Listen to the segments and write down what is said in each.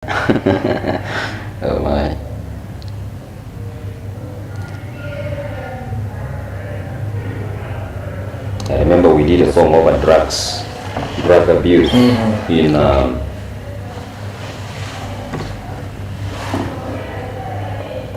Oh my. I remember we did a song over drug abuse in all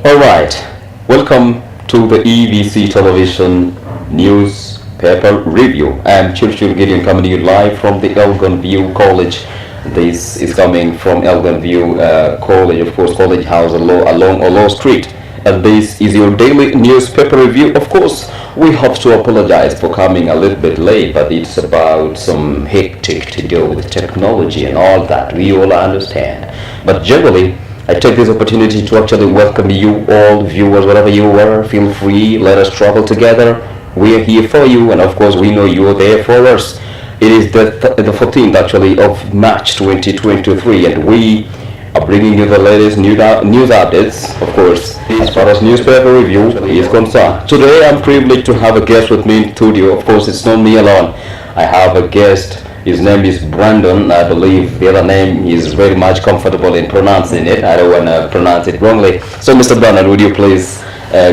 right. Welcome to the EVC Television Newspaper Review. I am Churchill Gideon coming to you live from the Elgon View College. This is coming from Elgon View College, of course, College House along Olo Street. And this is your daily newspaper review. Of course, we have to apologize for coming a little bit late, but it's about some hectic to do with technology and all that. We all understand. But generally, I take this opportunity to actually welcome you all, viewers, wherever you are. Feel free, let us travel together. We are here for you, and of course, we know you are there for us. It is the 14th, actually, of March 2023, and we are bringing you the latest news updates, of course, as far as newspaper review is concerned. Today, I'm privileged to have a guest with me in studio. Of course, it's not me alone. I have a guest. His name is Brandon. I believe the other name is very much comfortable in pronouncing it. I don't want to pronounce it wrongly. So, Mr. Brandon, would you please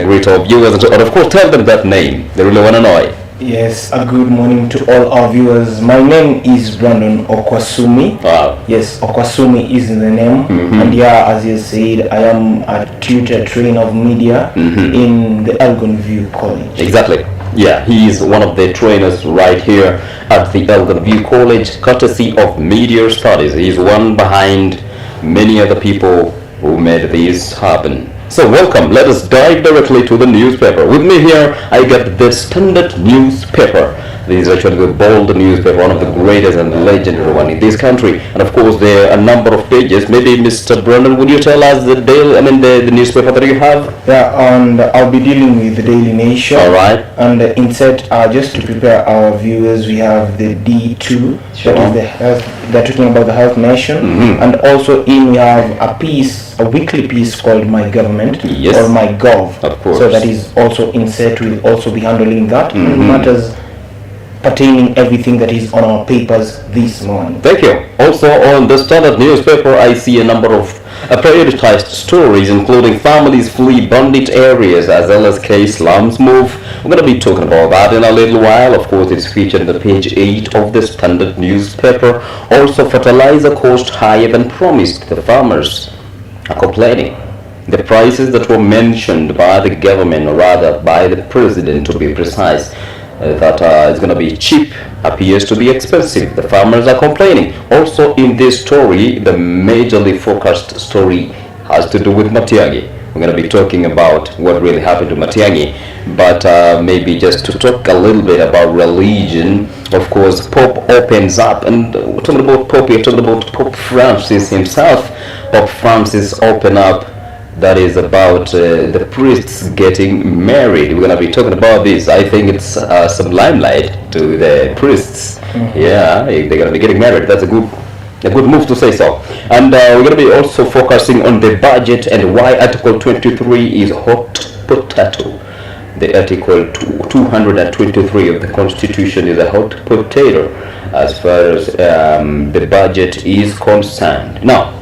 greet our viewers and of course tell them that name? They really want to know it. Yes, a good morning to all our viewers. My name is Brandon Okwasumi. Wow. Yes, Okwasumi is the name. And yeah, as you said, I am a tutor trainer of media in the Elgon View College. Exactly. Yeah, he is one of the trainers right here at the Elgon View College, courtesy of Media Studies. He is one behind many other people who made this happen. So welcome, let us dive directly to the newspaper. With me here, I got the Standard newspaper. This is actually the bold newspaper, one of the greatest and legendary one in this country. And of course, there are a number of pages. Maybe Mr. Brandon, would you tell us the newspaper that you have? Yeah, and I'll be dealing with the Daily Nation. All right. And insert, just to prepare our viewers, we have the D2, Sure. that is the health, they're talking about the Health Nation. And also we have a weekly piece called My Government, Yes. or My Gov. Of course. So that is also insert, will also be handling that matters pertaining everything that is on our papers this morning. Thank you. Also on the Standard newspaper, I see a number of prioritized stories, including families flee bandit areas as LSK slums move. We're going to be talking about that in a little while. Of course, it's featured on the page 8 of the Standard newspaper. Also, fertilizer cost higher than promised. The farmers are complaining. The prices that were mentioned by the government, or rather by the president to be precise, that it's going to be cheap appears to be expensive. The farmers are complaining. Also in this story, the majorly focused story has to do with Matiang'i. We're going to be talking about what really happened to Matiang'i, but maybe just to talk a little bit about religion. Of course, Pope opens up, and we're talking about Pope, we're talking about Pope Francis himself. Pope Francis open up, that is about the priests getting married. We're going to be talking about this. I think it's some limelight to the priests. Yeah, they're going to be getting married. That's a good move to say so. And we're going to be also focusing on the budget and why Article 23 is hot potato. The Article 223 of the Constitution is a hot potato as far as the budget is concerned. Now,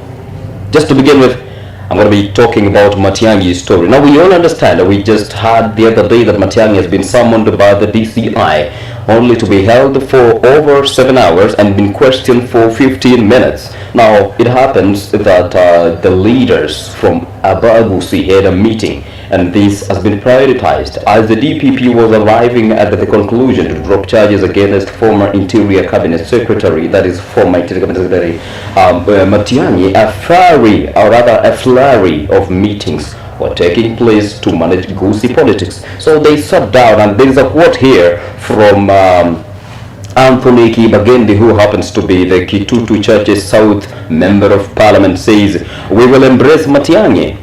just to begin with, I'm going to be talking about Matiang'i's story. Now, we all understand that we just heard the other day that Matiang'i has been summoned by the DCI only to be held for over 7 hours and been questioned for 15 minutes. Now, it happens that the leaders from Abagusi had a meeting, and this has been prioritized as the DPP was arriving at the conclusion to drop charges against former Interior Cabinet Secretary, that is former Interior Cabinet Secretary Matiang'i. A flurry of meetings were taking place to manage Gusii politics. So they sat down, and there is a quote here from Anthony Kibagendi, who happens to be the Kitutu Churches South Member of Parliament, says, "We will embrace Matiang'i.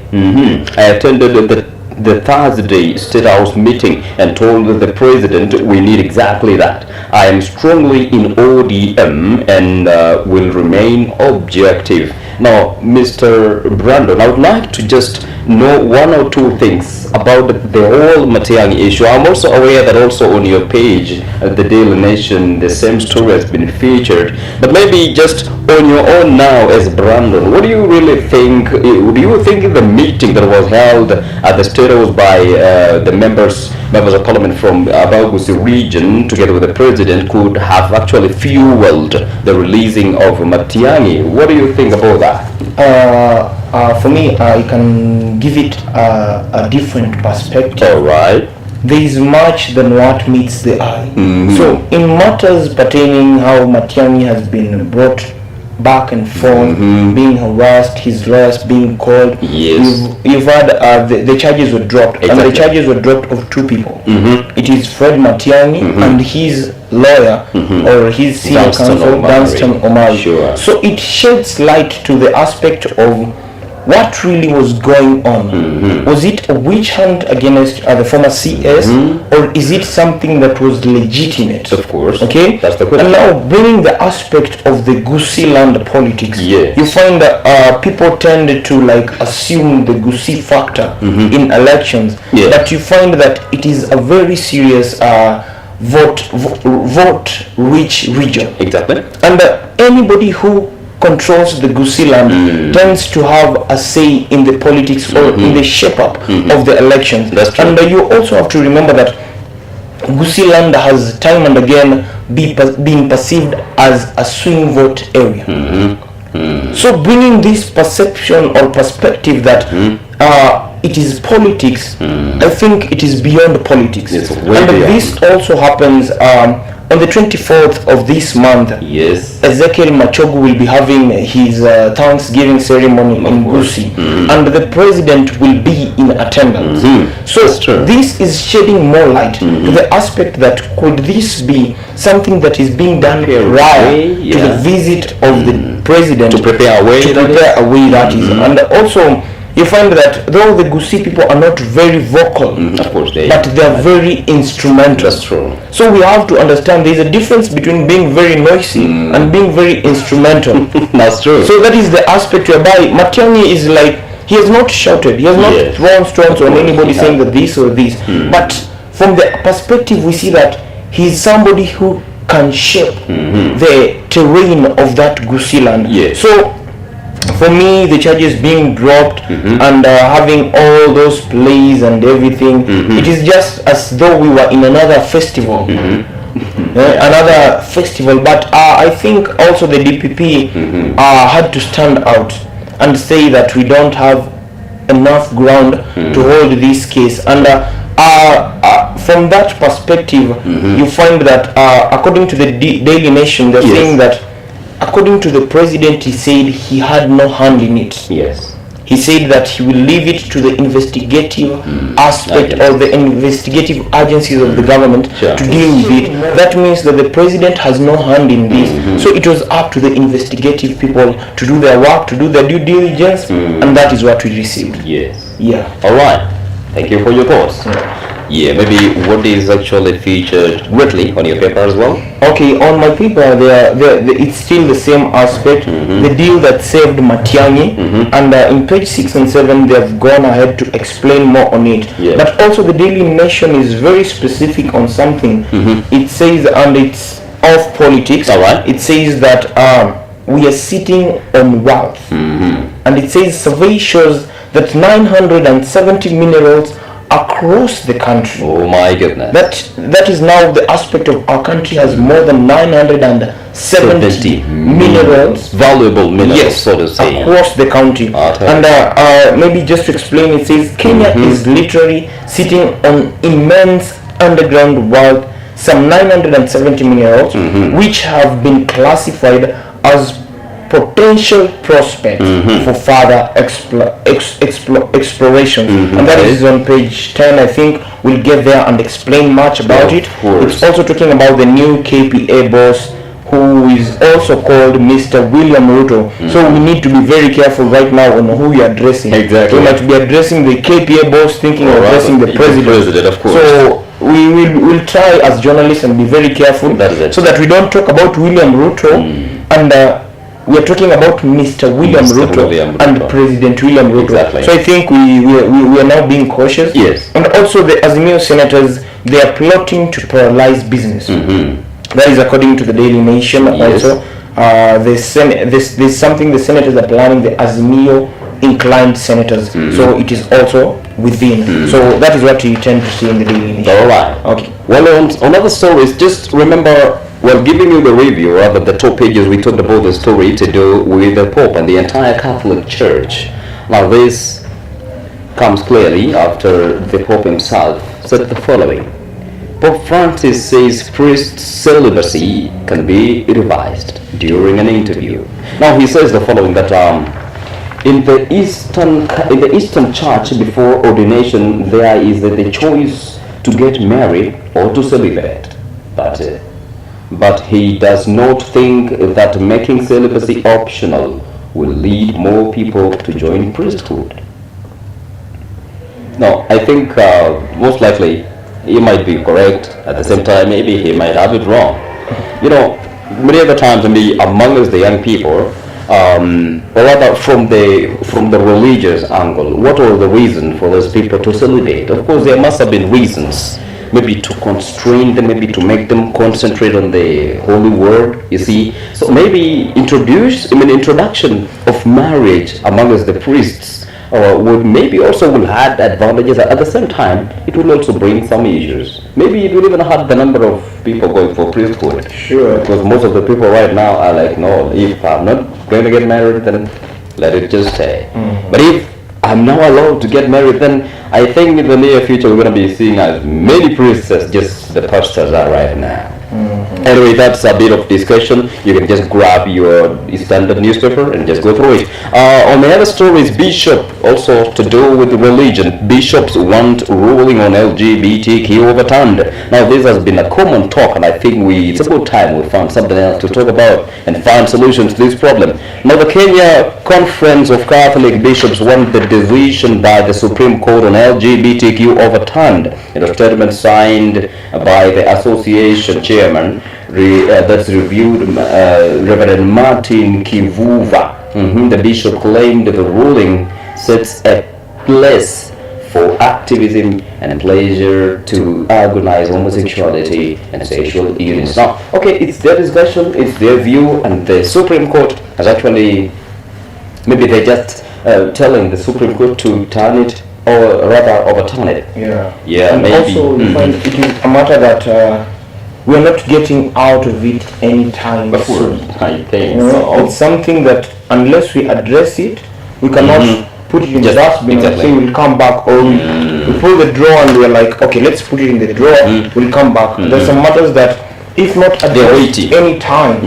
I attended the Thursday State House meeting and told the President we need exactly that. I am strongly in ODM and will remain objective. Now, Mr. Brandon, I would like to just know one or two things about the whole Matiang'i issue. I'm also aware that also on your page at the Daily Nation, the same story has been featured. But maybe just on your own now as Brandon, what do you really think? Do you think the meeting that was held at the State House by the members of parliament from Abagusi region together with the president could have actually fueled the releasing of Matiang'i? What do you think about that? For me, I can give it a different perspective. All right. There is much than what meets the eye. So, in matters pertaining how Matiang'i has been brought back and forth, being harassed, his lawyers being called. Yes. You've had the charges were dropped, and the charges were dropped of two people. It is Fred Matiang'i and his lawyer or his senior counsel, Danstan Omari. Sure. So it sheds light to the aspect of what really was going on. Was it a witch hunt against the former CS, or is it something that was legitimate? Of course. Okay. That's the question. And now bringing the aspect of the Gusii land politics, Yes. you find that people tend to like assume the Gusii factor in elections, Yeah. but you find that it is a very serious vote-rich region. Exactly. And anybody who controls the Gusii land tends to have a say in the politics or in the shape up of the elections. That's true. And you also have to remember that Gusii land has time and again been perceived as a swing vote area. So bringing this perception or perspective that it is politics, I think it is beyond politics. It's way and beyond. this also happens on the 24th of this month. Yes. Ezekiel Machogu will be having his Thanksgiving ceremony in Gusii, and the president will be in attendance. So That's true. this is shedding more light to the aspect that could this be something that is being done prior to the visit of the president To prepare a way, to that prepare a way, that is. And also you find that though the Gusii people are not very vocal, Of course, they. but they are very instrumental. That's true. So we have to understand there is a difference between being very noisy and being very instrumental. That's true. So that is the aspect whereby Matiang'i is like, he has not shouted, he has not Yes. thrown stones on anybody he saying that this or this. But from the perspective we see that he is somebody who can shape the terrain of that Gusii land. Yes. So for me, the charges being dropped and having all those plays and everything, it is just as though we were in another festival. Another festival. But I think also the DPP had to stand out and say that we don't have enough ground to hold this case. And from that perspective, you find that according to the Daily Nation, they're saying that according to the president, he said he had no hand in it. Yes. He said that he will leave it to the investigative aspect or the investigative agencies of the government Sure. to deal with it. That means that the president has no hand in this. So it was up to the investigative people to do their work, to do their due diligence, and that is what we received. Yes. Yeah. All right. Thank you for your thoughts. Yeah, maybe what is actually featured greatly on your paper as well? Okay, on my paper, it's still the same aspect, the deal that saved Matiang'i, and in page 6 and 7, they have gone ahead to explain more on it. Yeah. But also the Daily Nation is very specific on something. It says, and it's off politics, All right. it says that we are sitting on wealth. And it says survey shows that 970 minerals across the country. Oh my goodness. That is now the aspect of our country has more than 970 minerals, valuable minerals, yes, so to say. across the country. Okay. And maybe just to explain, it says Kenya is literally sitting on immense underground wealth, some 970 minerals, which have been classified as potential prospects for further exploration. And that is on page 10. I think we'll get there and explain much about it. It's also talking about the new KPA boss, who is also called Mr. William Ruto. So we need to be very careful right now on who we are addressing. Exactly. We might be addressing the KPA boss thinking of addressing the president. Of course. So we will try as journalists and be very careful That is it. so that we don't talk about William Ruto and we are talking about Mr. William Mr. Ruto William and Ruto. President William Ruto. Exactly. So I think we are now being cautious. Yes. And also the Azimio senators, they are plotting to paralyze business. That is according to the Daily Nation. Yes. Also, there's something the senators are planning, the Azimio inclined senators. So it is also within. So that is what you tend to see in the Daily Nation. All right. Okay. Well, on other stories, just remember, well, giving you the review, rather the top pages, we talked about the story to do with the Pope and the entire Catholic Church. Now, this comes clearly after the Pope himself said the following. Pope Francis says priest celibacy can be revised during an interview. Now, he says the following, that in the Eastern Church, before ordination, there is the choice to get married or to celibate. But he does not think that making celibacy optional will lead more people to join priesthood. No, I think most likely he might be correct. At the same time, maybe he might have it wrong. You know, many other times, maybe among us, the young people, or rather from the religious angle, what are the reasons for those people to celibate? Of course, there must have been reasons. Maybe to constrain them, maybe to make them concentrate on the holy word, you see. So maybe introduction of marriage among us, the priests, will add advantages. At the same time, it will also bring some issues. Maybe it will even add the number of people going for priesthood. Sure. Because most of the people right now are like, no, if I'm not going to get married, then let it just stay. But if I'm now allowed to get married, then I think in the near future we're going to be seeing as many priests as just the pastors are right now. Anyway, that's a bit of discussion. You can just grab your standard newspaper and just go through it. On the other stories, Bishop, also to do with religion, bishops want ruling on LGBTQ overturned. Now, this has been a common talk, and I think it's about time we found something else to talk about and find solutions to this problem. Now, the Kenya Conference of Catholic Bishops want the decision by the Supreme Court on LGBTQ overturned. In a statement signed by the association chairman, that's reviewed, Reverend Martin Kivuva. The bishop claimed the ruling sets a place for activism and pleasure to organize homosexuality and sexual unions. Now, okay, it's their discussion, it's their view, and the Supreme Court has actually, maybe they're just telling the Supreme Court to turn it, or rather overturn it. Yeah, and maybe. Also, we find it is a matter that we are not getting out of it anytime soon. I think It's something that unless we address it, we cannot put it in the dustbin and say we'll come back, or we pull the drawer and we're like, okay, let's put it in the drawer, we'll come back. There's some matters that, if not addressed any time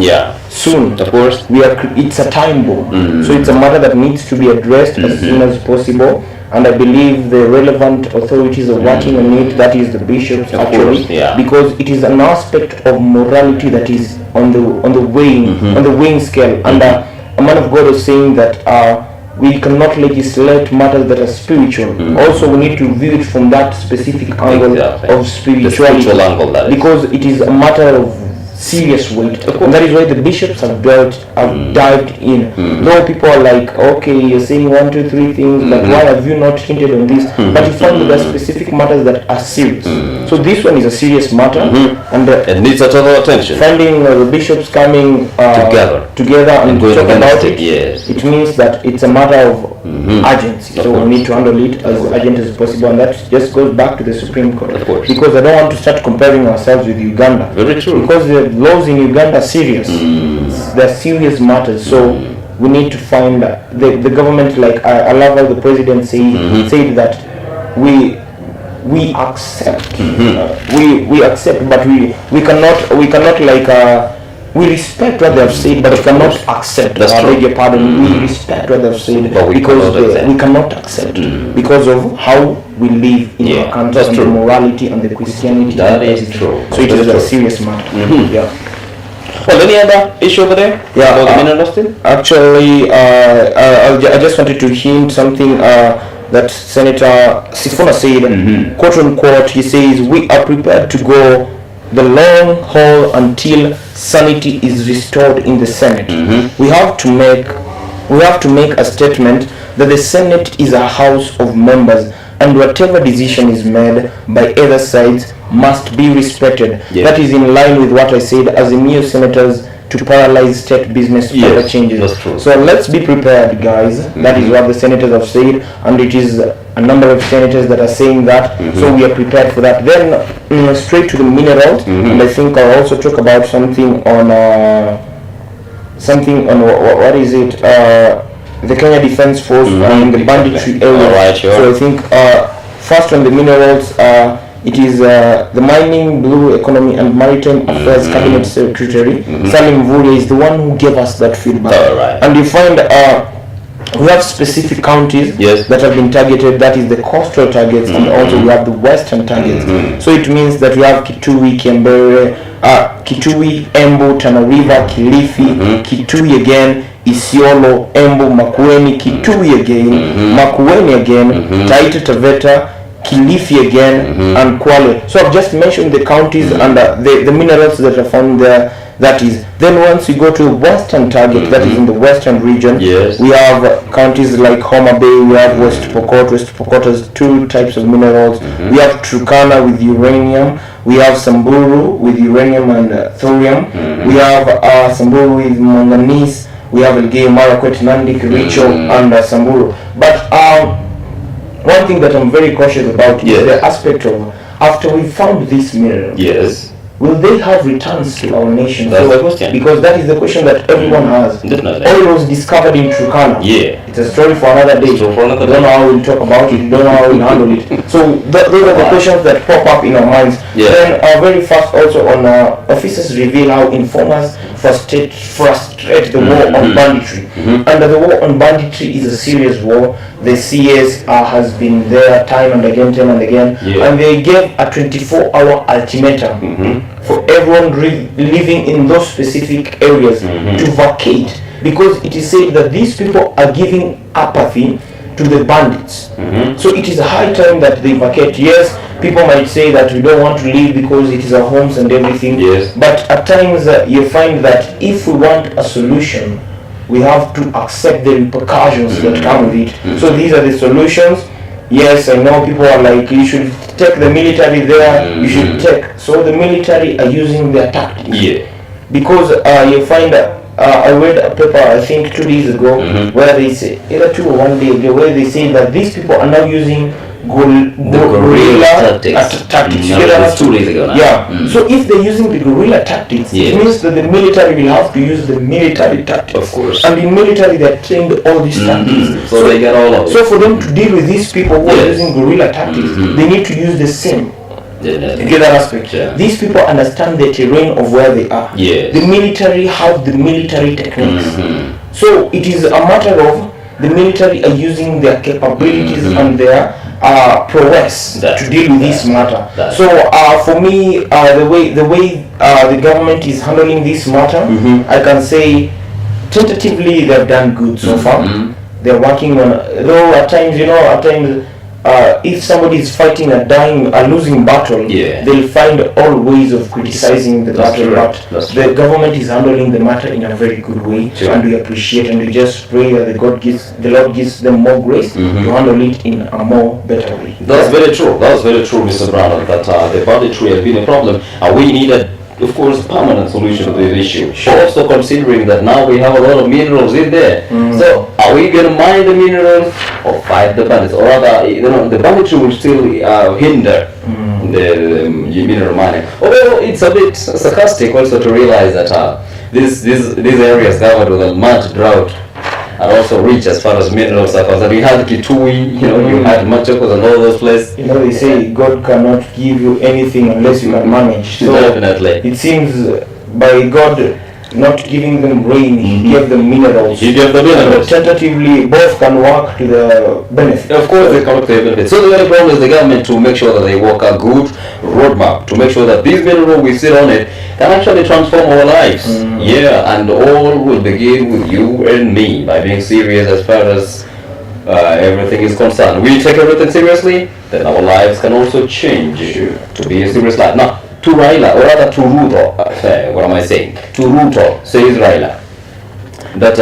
soon, of course, it's a time bomb. So it's a matter that needs to be addressed as soon as possible. And I believe the relevant authorities are working on it. That is the bishops, actually, because it is an aspect of morality that is on the weighing scale. And a man of God was saying that we cannot legislate matters that are spiritual. Also, we need to view it from that specific angle of spirituality, the spiritual angle, that is. Because it is a matter of serious weight, and that is why the bishops have dived in. Though people are like, okay, you're saying 1, 2, 3 things, but why have you not hinted on this? But you find that there are specific matters that are serious. So this one is a serious matter, and it needs a total attention. Finding the bishops coming together and talk about it, it means that it's a matter of urgency. So we need to handle it as urgent as possible, and that just goes back to the Supreme Court. Because I don't want to start comparing ourselves with Uganda. Very true. Because the laws in Uganda are serious. They're serious matters. So we need to find the government. Like I love how the president said that we accept. We accept, but we cannot like. We respect what they have said, but we cannot accept. I beg your pardon. We respect what they have said, because we cannot accept because of how we live in our country, and the morality and the Christianity. That is true. So it is a serious matter. Well, any other issue over there? Actually, I just wanted to hint something that Senator Sifuna said. Quote unquote, he says, we are prepared to go the long haul until sanity is restored in the Senate. We have to make a statement that the Senate is a house of members, and whatever decision is made by either sides must be respected. Yeah. That is in line with what I said as EMU senators to paralyze state business Yes, further changes. that's true. So let's be prepared, guys. That is what the senators have said, and it is a number of senators that are saying that. So we are prepared for that. Then straight to the minerals, and I think I'll also talk about something on what is it? The Kenya Defense Force in the banditry area. Alright, sure. So I think first on the minerals, it is the Mining, Blue Economy and Maritime Affairs Cabinet Secretary Salim Mvurya is the one who gave us that feedback. Alright. And you find we have specific counties Yes. that have been targeted. That is the coastal targets, and also we have the western targets. So it means that we have Kitui, Kembere, Kitui, Embu, Tana River, Kilifi, Kitui again, Isiolo, Embu, Makueni, Kitui again, Makueni again, Taita Taveta, Kilifi again, and Kwale. So I've just mentioned the counties and the minerals that are found there. That is, then once you go to the western target, that is in the western region, Yes. we have counties like Homa Bay, we have West Pokot. West Pokot has two types of minerals. We have Turkana with uranium, we have Samburu with uranium and thorium, we have Samburu with manganese, we have Elgeyo Marakwet, Nandi, Kericho, and Samburu. But one thing that I'm very cautious about Yes. is the aspect of, after we found this mineral, Yes. will they have returns to our nation? That's the question. Because that is the question that everyone has. Definitely. Oil was discovered in Turkana. Yeah. It's a story for another day. So for another We don't know day. how we'll talk about it. We don't know how we'll handle it. So those are the questions that pop up in our minds. Yeah. Then very fast also on officers reveal how informers frustrate the war on banditry. And the war on banditry is a serious war. The CS has been there time and again, Yeah. and they gave a 24-hour ultimatum for everyone living in those specific areas to vacate, because it is said that these people are giving apathy to the bandits. So it is high time that they vacate. Yes, people might say that we don't want to leave because it is our homes and everything. Yes. But at times you find that if we want a solution, we have to accept the repercussions that come with it. So these are the solutions. Yes, I know people are like, you should take the military there, you should take. So the military are using their tactics. Yeah. Because you find I read a paper I think 2 days ago where they say, either 2 or 1 day ago, where they say that these people are now using guerrilla tactics. No, that's 2 days ago now. Yeah. So if they're using the guerrilla tactics, Yes. it means that the military will have to use the military tactics. Of course. And in military they're trained all these tactics. So they get all of it. So for them to deal with these people who are Yes. using guerrilla tactics, they need to use the same. Definitely. You get that aspect? Yeah. These people understand the terrain of where they are. Yes. The military have the military techniques. So it is a matter of the military are using their capabilities and their prowess That's to deal with this matter. that's So for me, the way the government is handling this matter, I can say tentatively they've done good so far. They're working on, though at times, if somebody is fighting a losing battle, Yeah. they'll find all ways of criticizing the That's battle. true. But That's the government is handling the matter in a very good way, Sure. and we appreciate and we just pray that the Lord gives them more grace to handle it in a more better way. That's very true. That's very true, Mr. Brown, that the banditry has been a problem, and we need a, of course, permanent solution to this issue. Also considering that now we have a lot of minerals in there. So are we going to mine the minerals or fight the bandits? Or rather, the banditry will still hinder the mineral mining. Although it's a bit sarcastic also to realize that these areas covered with a mud drought are also rich as far as minerals are concerned. We had Kitui, you had Machokos and all those places. They say God cannot give you anything unless you can manage. So Definitely. it seems by God not giving them rain, He gave them minerals. He gave them minerals. Tentatively, both can work to the benefit. Of course, they come to the benefit. So the very problem is the government to make sure that they work a good roadmap to make sure that this mineral we sit on it can actually transform our lives. Yeah, and all will begin with you and me by being serious as far as everything is concerned. We take everything seriously, then our lives can also change to be a serious life. Now, to Raila, or rather to Ruto, what am I saying? To Ruto, says Raila, that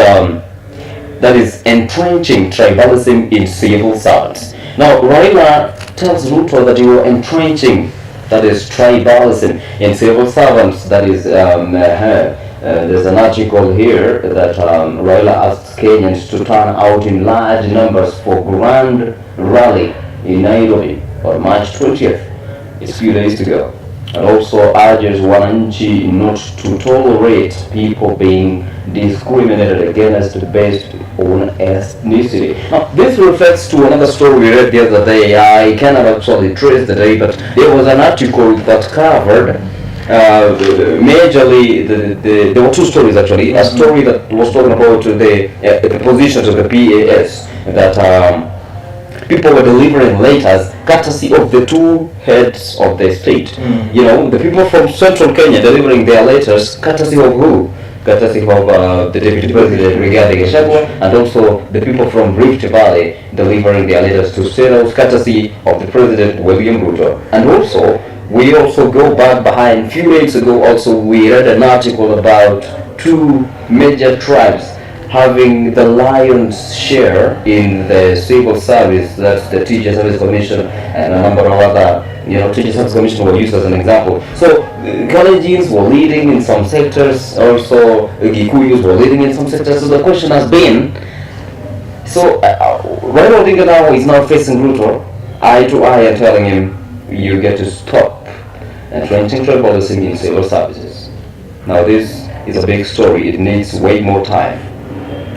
that is entrenching tribalism in civil servants. Now, Raila tells Ruto that you are entrenching, that is tribalism in civil servants. That is, there's an article here that Raila asks Kenyans to turn out in large numbers for grand rally in Nairobi on March 20th. It's a few days to go. And also urges Wananchi not to tolerate people being discriminated against based on ethnicity. Now, this reflects to another story we read the other day. I cannot actually trace the day, but there was an article that covered majorly, there were two stories actually. A story that was talking about the positions of the PAS, that people were delivering letters courtesy of the two heads of the state. You know, the people from central Kenya delivering their letters courtesy of who? Courtesy of the Deputy President Rigathi Gachagua, and also the people from Rift Valley delivering their letters to Senator courtesy of the President William Ruto. And also, we also go back behind, a few days ago also we read an article about two major tribes having the lion's share in the civil service. That's the Teacher Service Commission and a number of other, Teacher Service Commission were used as an example. So Kalenjins were leading in some sectors, also Gikuyus were leading in some sectors. So the question has been, Raila Odinga now is now facing Ruto eye to eye and telling him, you get to stop entrenching tribalism in civil services. Now this is a big story. It needs way more time.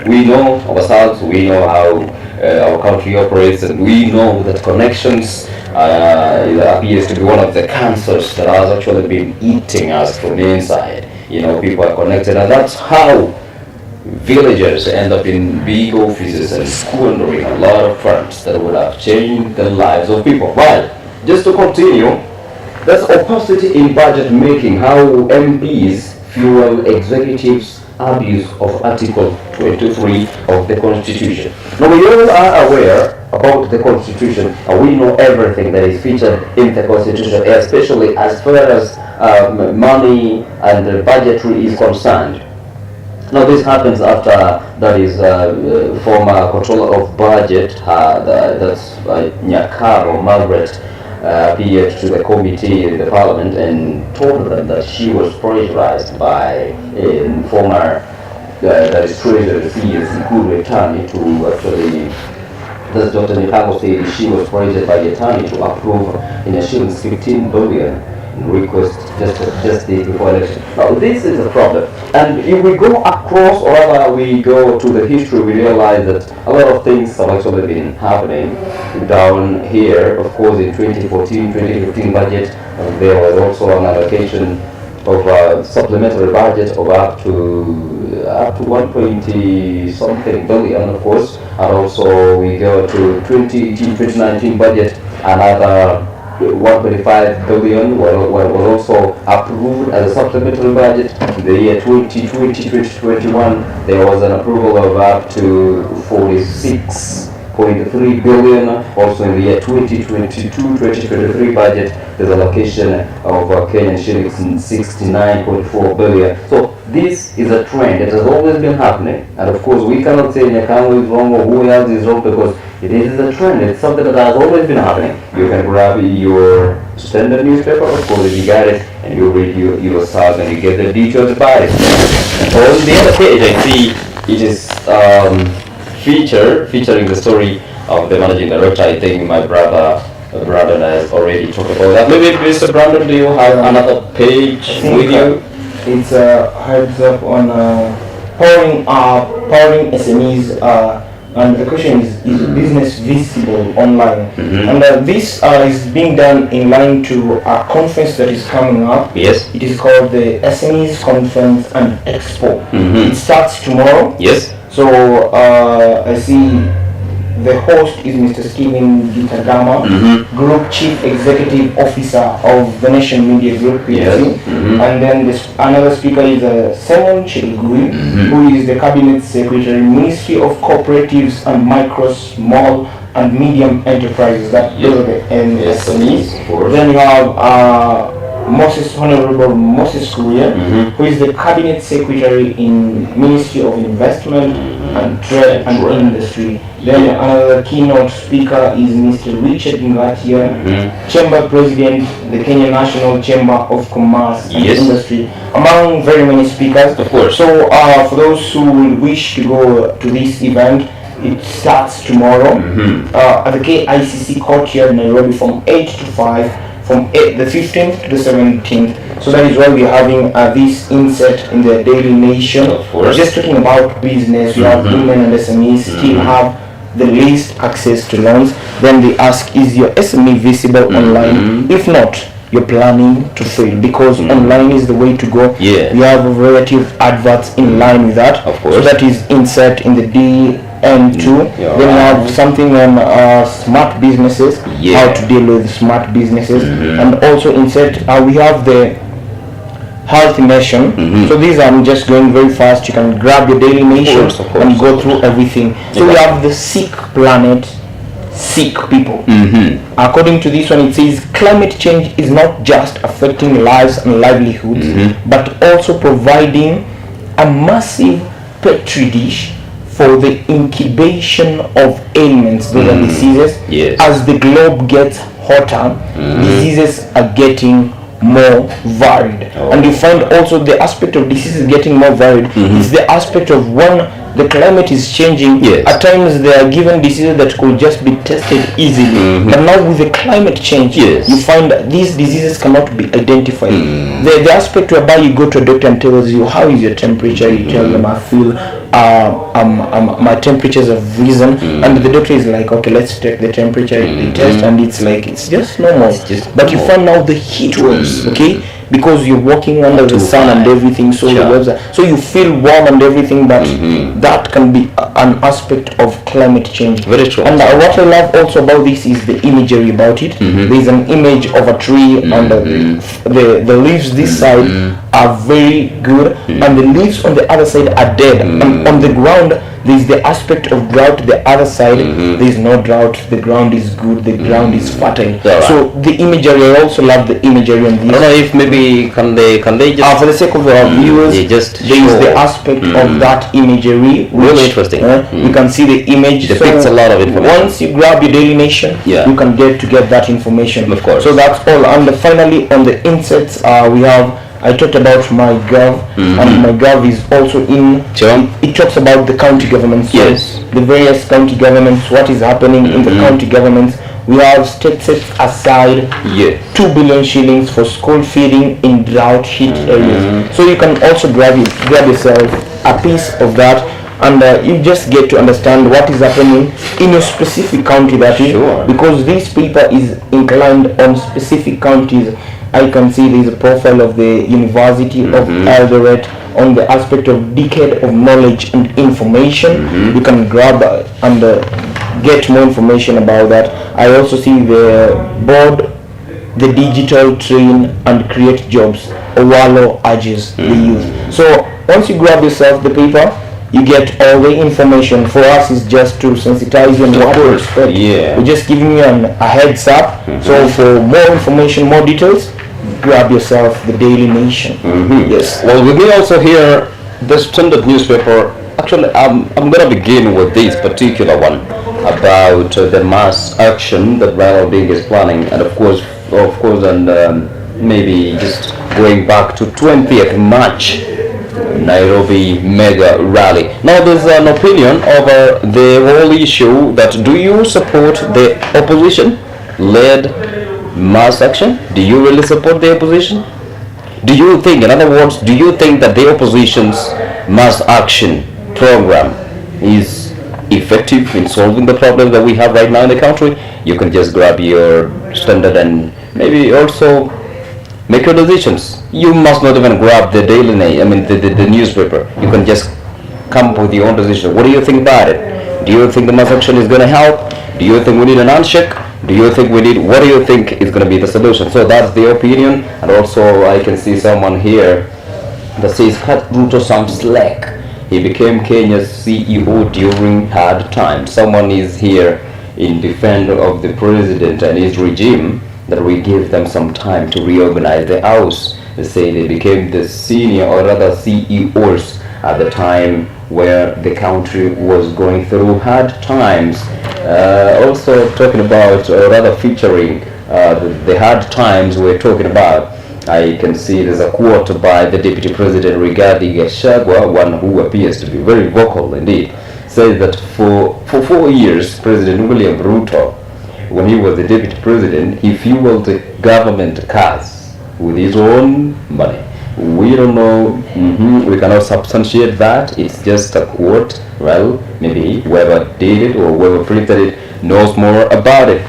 We know ourselves, we know how our country operates, and we know that connections appears to be one of the cancers that has actually been eating us from the inside. People are connected, and that's how villagers end up in big offices and squandering a lot of funds that would have changed the lives of people. Well, just to continue, that's opacity in budget making, how MPs fuel executives' abuse of Article 23 of the Constitution. Now, we all are aware about the Constitution, and we know everything that is featured in the Constitution, especially as far as money and budgetary is concerned. Now, this happens after, that is, former controller of budget, that's Nyakaro Margaret, appeared to the committee in the parliament and told them that she was pressurized by former that is Treasury CS Ikuru attorney to actually, that's Dr. Nikago said she was pressured by the attorney to approve in a shillings 15 billion request just days before election. Now this is a problem, and if we go across, or rather we go to the history, we realize that a lot of things have actually been happening down here. Of course, in 2014-2015 budget, there was also an allocation of a supplementary budget of up to 1.20 something billion, of course, and also we go to 2018-2019 budget, another 1.5 billion was also approved as a supplementary budget. In the year 2020-2021, there was an approval of up to 46.3 billion. Also in the year 2022-2023 budget, there's allocation of Kenyan shillings 69.4 billion. So this is a trend. It has always been happening, and of course we cannot say Nyakamu is wrong or who else is wrong, because it is a trend. It's something that has always been happening. You can grab your standard newspaper, of course, if you got it, and you read yourself and you get the details about it. On the other page, I see it is featuring the story of the managing director. I think my brother Brandon has already talked about that. Maybe Mr. Brandon, do you have another page with you? It's a heads up on powering SMEs. And the question is business visible online? And this is being done in line to a conference that is coming up. Yes. It is called the SMEs Conference and Expo. It starts tomorrow. Yes. So I see the host is Mr. Stephen Gitagama, Group Chief Executive Officer of the Nation Media Group, PLC. And then another speaker is Simon Chilgui, who is the Cabinet Secretary, Ministry of Cooperatives and Micro, Small and Medium Enterprises. Those are the MSMEs. Then you have Honorable Moses Kuria, who is the Cabinet Secretary in Ministry of Investment and Trade and Industry. Then another keynote speaker is Mr. Richard Ngatia, Chamber President, the Kenya National Chamber of Commerce and Industry, among very many speakers. Of course. So for those who will wish to go to this event, it starts tomorrow at the KICC courtyard, Nairobi, from 8 to 5, from the 15th to the 17th. So that is why we're having this insert in the Daily Nation. Of course. Just talking about business, we have women and SMEs still have the least access to loans. Then they ask, is your SME visible online? If not, you're planning to fail, because online is the way to go. Yeah. We have a variety of adverts in line with that. Of course. So that is insert in the DN2. Yeah. Then we have something on smart businesses, Yeah. how to deal with smart businesses, and also insert we have the Healthy Nation. So these I'm just going very fast. You can grab your Daily Nation Of course. and go through everything. So we have the Sick Planet, Sick People. According to this one, it says climate change is not just affecting lives and livelihoods, but also providing a massive petri dish for the incubation of ailments, those are diseases. Yes. As the globe gets hotter, diseases are getting more varied. And you find also the aspect of diseases getting more varied is the aspect of when the climate is changing. Yes. At times they are given diseases that could just be tested easily, but now with the climate change, Yes. you find that these diseases cannot be identified. The aspect whereby you go to a doctor and tells you how is your temperature, you tell them I feel my temperatures have risen, and the doctor is like, okay, let's take the temperature, the test, and it's like it's just normal. But you find now the heat waves, okay, because you're walking under the sun and everything, so the waves are, so you feel warm and everything, but that can be an aspect of climate change. Very true. And what I love also about this is the imagery about it. There's an image of a tree, and the leaves this side are very good, and the leaves on the other side are dead. And on the ground, there's the aspect of drought. The other side, there's no drought. The ground is good. The ground is fertile. Yeah, So the imagery, I also love the imagery on I this. don't know if maybe can they just For the sake of our viewers, they just there is show. the aspect of that imagery, which, Really interesting. You can see the image. Depicts a lot of information. Once you grab your Daily Nation, you can get that information. Of course. So that's all. And finally, on the inserts, we have. I talked about MyGov, and MyGov is also in. Sure. It talks about the county governments. So Yes. the various county governments, what is happening in the county governments. We have state set aside 2 billion shillings for school feeding in drought hit areas. So you can also grab yourself a piece of that, and you just get to understand what is happening in your specific county, that is, Sure. because this paper is inclined on specific counties. I can see there is a profile of the University of Eldoret on the aspect of decade of knowledge and information. You can grab and get more information about that. I also see the board, the digital train and create jobs. Owalo urges the youth. So once you grab yourself the paper, you get all the information. For us, it's just to sensitize you on what to expect. We're just giving you a heads up. So for more information, more details, grab yourself the Daily Nation. Yes. Well, with me also here, the Standard newspaper. Actually, I'm going to begin with this particular one about the mass action that Raila Odinga is planning, and of course, and maybe just going back to 20th March, Nairobi mega rally. Now, there's an opinion over the whole issue that do you support the opposition-led mass action? Do you really support the opposition? Do you think, in other words, do you think that the opposition's mass action program is effective in solving the problem that we have right now in the country? You can just grab your Standard and maybe also make your decisions. You must not even grab the the newspaper. You can just come up with your own decision. What do you think about it? Do you think the mass action is going to help? Do you think we need an handshake? Do you think we need, what do you think is going to be the solution? So that's the opinion. And also I can see someone here that says cut Ruto some slack. He became Kenya's CEO during hard times. Someone is here in defense of the president and his regime, that we give them some time to reorganize the house. They say they became the senior or rather CEOs at the time where the country was going through hard times. Also talking about, or rather featuring the hard times we're talking about, I can see there's a quote by the Deputy President Rigathi Gachagua, one who appears to be very vocal indeed, says that for 4 years, President William Ruto, when he was the Deputy President, he fueled the government cars with his own money. We don't know, we cannot substantiate that, it's just a quote. Well, maybe whoever did it or whoever printed it knows more about it.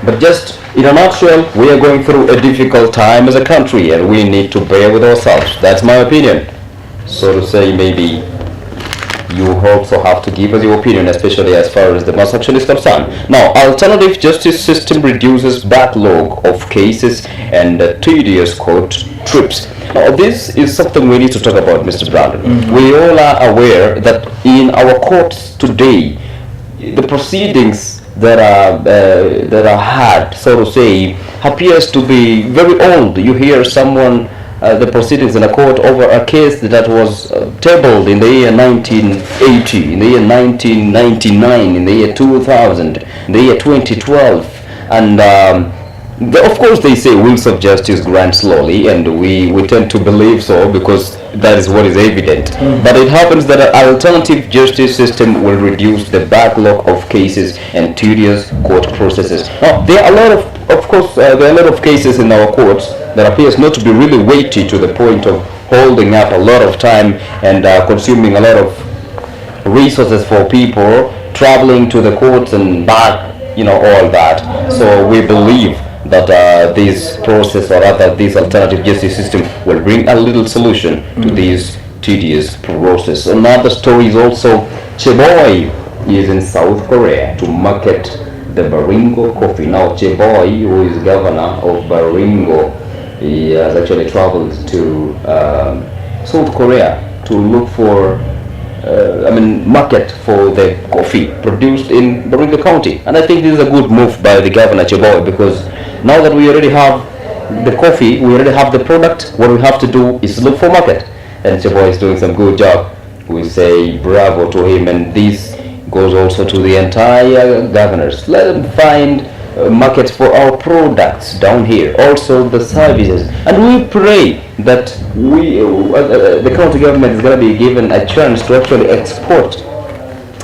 But just in a nutshell, we are going through a difficult time as a country and we need to bear with ourselves. That's my opinion. So to say, maybe you also have to give us your opinion, especially as far as the mass action is concerned. Now, alternative justice system reduces backlog of cases and tedious court trips. Now, this is something we need to talk about, Mr. Brandon. We all are aware that in our courts today, the proceedings that are had, so to say, appears to be very old. You hear someone, the proceedings in a court over a case that was tabled in the year 1980, in the year 1999, in the year 2000, in the year 2012, and of course they say wheels of justice grind slowly, and we tend to believe so because that is what is evident. But it happens that an alternative justice system will reduce the backlog of cases and tedious court processes. Now, there are a lot of course, there are a lot of cases in our courts that appears not to be really weighty to the point of holding up a lot of time and consuming a lot of resources for people traveling to the courts and back, all that. So we believe that this process, or rather this alternative justice system, will bring a little solution to this tedious process. Another story is also Cheboy is in South Korea to market the Baringo coffee. Now Cheboy, who is governor of Baringo, he has actually traveled to South Korea to look for market for the coffee produced in Baringo County. And I think this is a good move by the governor Cheboy, because now that we already have the coffee, we already have the product, what we have to do is look for market. And Cheboy is doing some good job. We say bravo to him, and this goes also to the entire governors. Let them find markets for our products down here, also the services, and we pray that the county government is going to be given a chance to actually export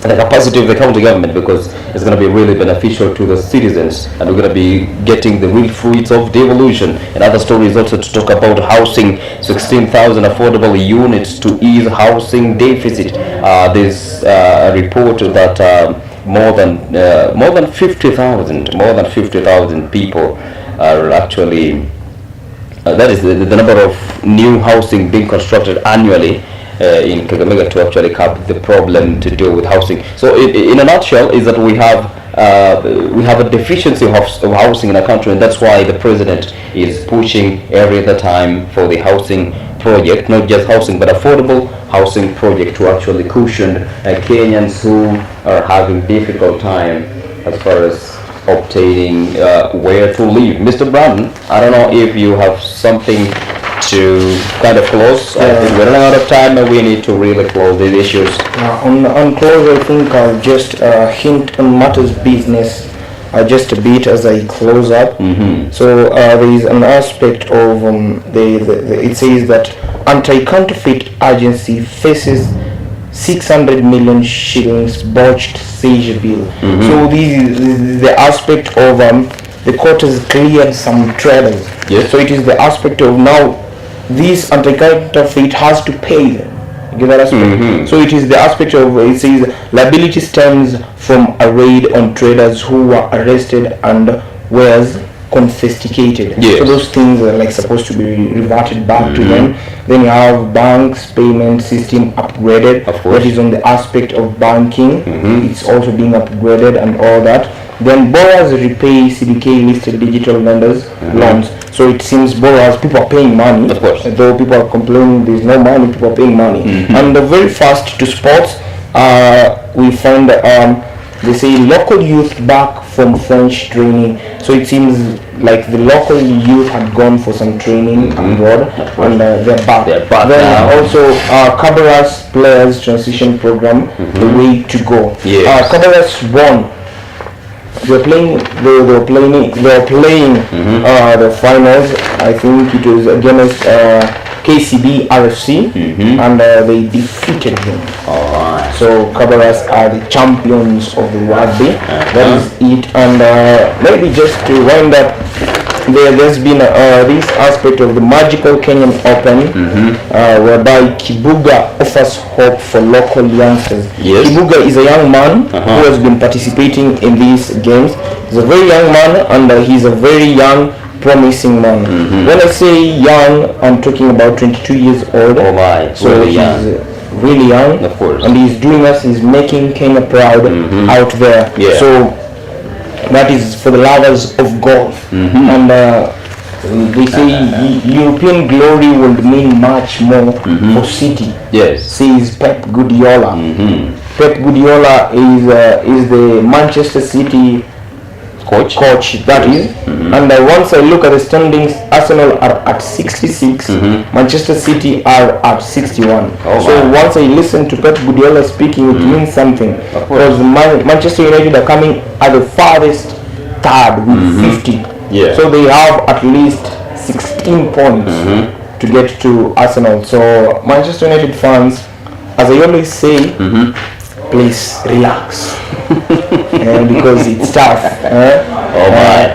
the capacity of the county government, because it's going to be really beneficial to the citizens, and we're going to be getting the real fruits of devolution. And other stories also to talk about housing, 16,000 affordable units to ease housing deficit. There's a report that more than 50,000 people are actually that is the number of new housing being constructed annually in Kakamega to actually cap the problem to do with housing. So in a nutshell is that we have a deficiency of housing in our country, and that's why the president is pushing every other time for the housing project, not just housing but affordable housing project to actually cushion Kenyans who are having difficult time as far as obtaining where to live. Mr. Brandon, I don't know if you have something to kind of close. I think we're running out of time and we need to really close these issues. On close, I think I'll just hint on matters business just a bit as I close up. So there is an aspect of it says that anti-counterfeit agency faces 600 million shillings botched seizure bill. So this is the aspect of the court has cleared some traders. Yes. So it is the aspect of now this anti-counterfeit has to pay them. You get that aspect? So it is the aspect of, it says liability stems from a raid on traders who were arrested and was confiscated. Yes. So those things are like supposed to be reverted back to them. Then you have banks payment system upgraded. Of course. That is on the aspect of banking. It's also being upgraded and all that. Then borrowers repay CBK listed digital lenders loans. So it seems borrowers, people are paying money. Of course. Though people are complaining there's no money, people are paying money. And very fast to sports, we find They say local youth back from French training. So it seems like the local youth had gone for some training abroad, and they're back. They're back Then now. also Cabarrus Players Transition Program, the way to go. Yes. Cabarrus won. They were playing the finals. I think it was against KCB RFC, and they defeated them. Alright. So Cabarrus are the champions of the rugby. That is it. And maybe just to wind up, there's been this aspect of the magical Kenyan Open, whereby Kibuga offers hope for local youngsters. Yes. Kibuga is a young man who has been participating in these games. He's a very young man, and he's a very young, promising man. When I say young, I'm talking about 22 years old. Oh my, So really he's young. really young, Of course. and he's making Kenya proud out there. Yeah. So that is for the lovers of golf, and they say European glory would mean much more for City, Yes. says Pep Guardiola. Pep Guardiola is the Manchester City Coach. that is, and once I look at the standings, Arsenal are at 66, Manchester City are at 61. Oh, So wow. once I listen to Pep Guardiola speaking, it means something, course. because Manchester United are coming at the farthest third with 50. Yeah. So they have at least 16 points to get to Arsenal. So Manchester United fans, as I always say, please relax. Because it's tough.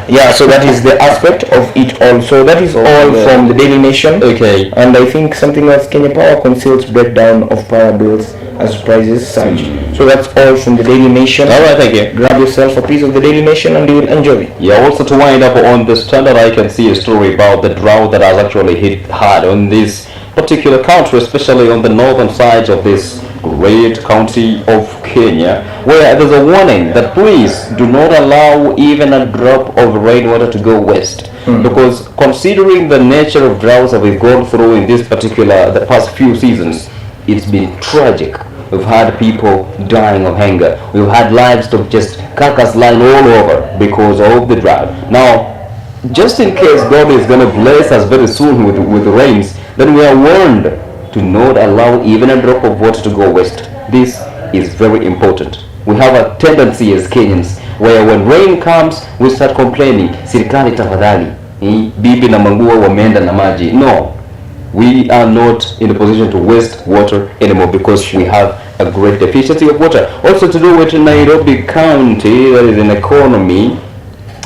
Yeah, so that is the aspect of it all. So that is all from the Daily Nation. Okay. And I think something else, Kenya Power conceals breakdown of power bills as prices surge. So that's all from the Daily Nation. Alright, thank you. Grab yourself a piece of the Daily Nation and you will enjoy. Yeah, also to wind up on the Standard, I can see a story about the drought that has actually hit hard on this particular country, especially on the northern side of this great county of Kenya, where there's a warning that please do not allow even a drop of rainwater to go west. Because considering the nature of droughts that we've gone through in the past few seasons, it's been tragic. We've had people dying of hunger. We've had livestock just carcass lying all over because of the drought. Now, just in case God is going to bless us very soon with the rains, then we are warned to not allow even a drop of water to go west. This is very important. We have a tendency as Kenyans where when rain comes we start complaining, serikali tafadhali, bibi na mangua wameenda na maji. No, we are not in a position to waste water anymore because we have a great deficiency of water. Also to do with Nairobi County, that is an economy,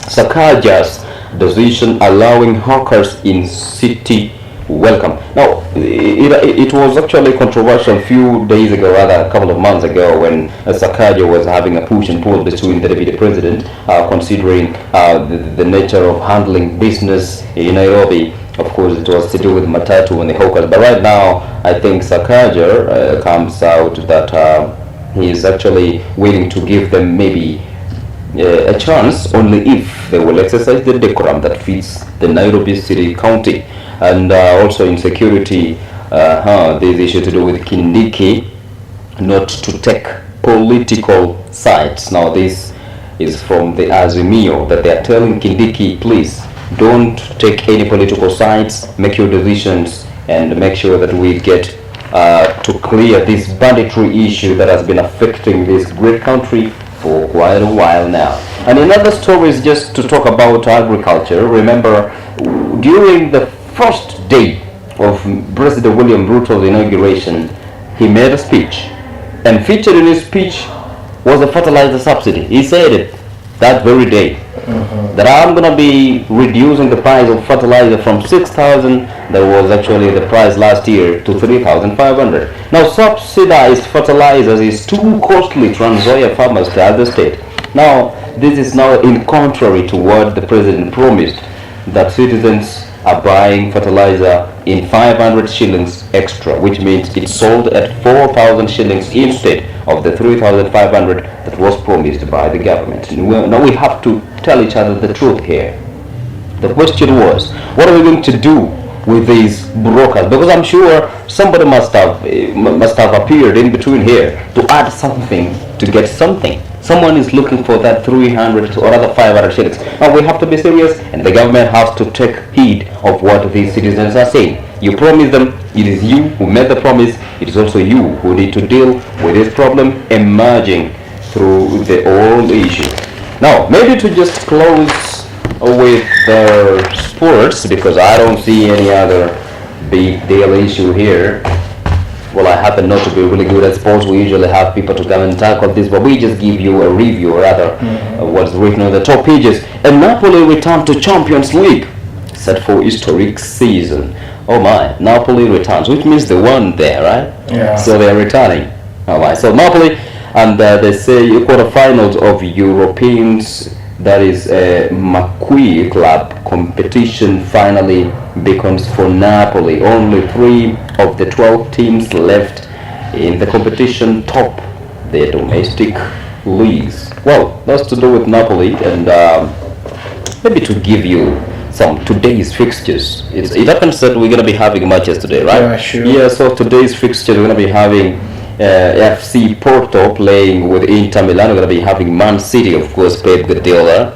Sakaja's decision allowing hawkers in city welcome. Now, it was actually controversial a few days ago, rather a couple of months ago, when Sakaja was having a push and pull between the deputy president, considering the nature of handling business in Nairobi. Of course, it was to do with Matatu and the hawkers. But right now, I think Sakaja comes out that he is actually willing to give them maybe a chance only if they will exercise the decorum that fits the Nairobi City County. And also in security, this issue to do with Kindiki not to take political sides. Now this is from the Azimio that they are telling Kindiki, please don't take any political sides, make your decisions and make sure that we get to clear this banditry issue that has been affecting this great country for quite a while now. And another story is just to talk about agriculture. Remember, during the first day of President William Ruto's inauguration, he made a speech, and featured in his speech was a fertilizer subsidy. He said it that very day that I'm gonna be reducing the price of fertilizer from 6,000, that was actually the price last year, to 3,500. Now subsidized fertilizers is too costly to Trans Nzoia farmers to have the state. Now this is now in contrary to what the president promised, that citizens are buying fertilizer in 500 shillings extra, which means it's sold at 4,000 shillings instead of the 3,500 that was promised by the government. Now we have to tell each other the truth here. The question was, what are we going to do with these brokers? Because I'm sure somebody must have appeared in between here to add something to get something. Someone is looking for that 300 or rather 500 shillings. Now we have to be serious, and the government has to take heed of what these citizens are saying. You promise them, it is you who made the promise, it is also you who need to deal with this problem emerging through the whole issue. Now, maybe to just close with the sports, because I don't see any other big deal issue here. Well, I happen not to be really good at sports. We usually have people to come and tackle this, but we just give you a review, or rather, of what's written on the top pages. And Napoli return to Champions League, set for historic season. Oh my, Napoli returns, which means they won there, right? Yeah. So they are returning. All right, so Napoli, and they say quarterfinals of Europeans, that is Macquarie Club competition finally beckons for Napoli. Only 3 of the 12 teams left in the competition top their domestic leagues. Well, that's to do with Napoli, and maybe to give you some today's fixtures. It happens that we're going to be having matches today, right? Yeah, sure. Yeah, so today's fixtures, we're going to be having FC Porto playing with Inter Milan. We're going to be having Man City, of course. Pep Guardiola,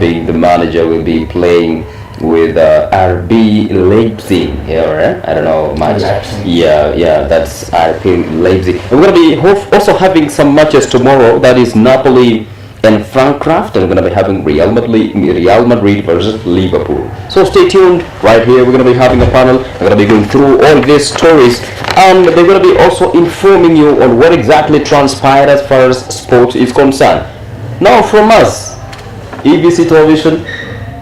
being the manager, will be playing with RB Leipzig here. I don't know much. Leipzig. Yeah, that's RB Leipzig. We're going to be also having some matches tomorrow. That is Napoli and Frankfurt, and we're going to be having Real Madrid versus Liverpool. So stay tuned. Right here, we're going to be having a panel. We're going to be going through all these stories, and they're going to be also informing you on what exactly transpired as far as sports is concerned. Now, from us, EBC Television,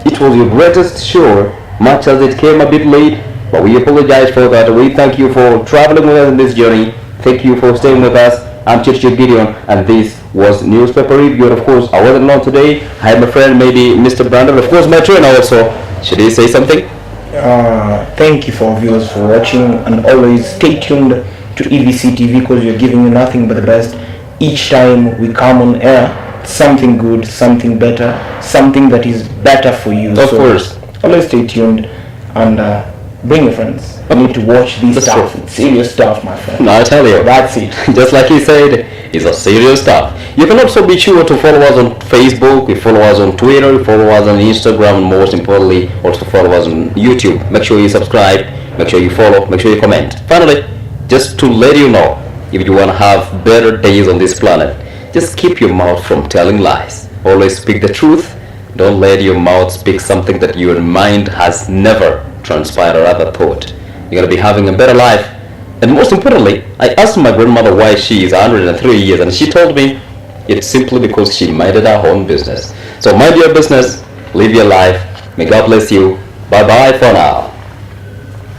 it was your greatest show, much as it came a bit late, but we apologize for that. We thank you for traveling with us in this journey. Thank you for staying with us. I'm Churchill Gideon, and this was Newspaper Review. And of course, I wasn't alone today. I had my friend, maybe Mr. Brandon, of course, my trainer also. Should he say something? Thank you for viewers for watching, and always stay tuned to EVC TV, because we're giving you nothing but the best. Each time we come on air, something good, something better, something that is better for you. Of course. Always stay tuned, and bring your friends. You need to watch these That's stuff. true. It's serious stuff, my friend. No, I tell you. That's it. Just like he said, it's a serious stuff. You can also be sure to follow us on Facebook, you follow us on Twitter, you follow us on Instagram, and most importantly, also follow us on YouTube. Make sure you subscribe, make sure you follow, make sure you comment. Finally, just to let you know, if you want to have better days on this planet, just keep your mouth from telling lies. Always speak the truth. Don't let your mouth speak something that your mind has never transpired or rather thought. You're going to be having a better life. And most importantly, I asked my grandmother why she is 103 years, and she told me it's simply because she minded her own business. So mind your business, live your life. May God bless you. Bye bye for now.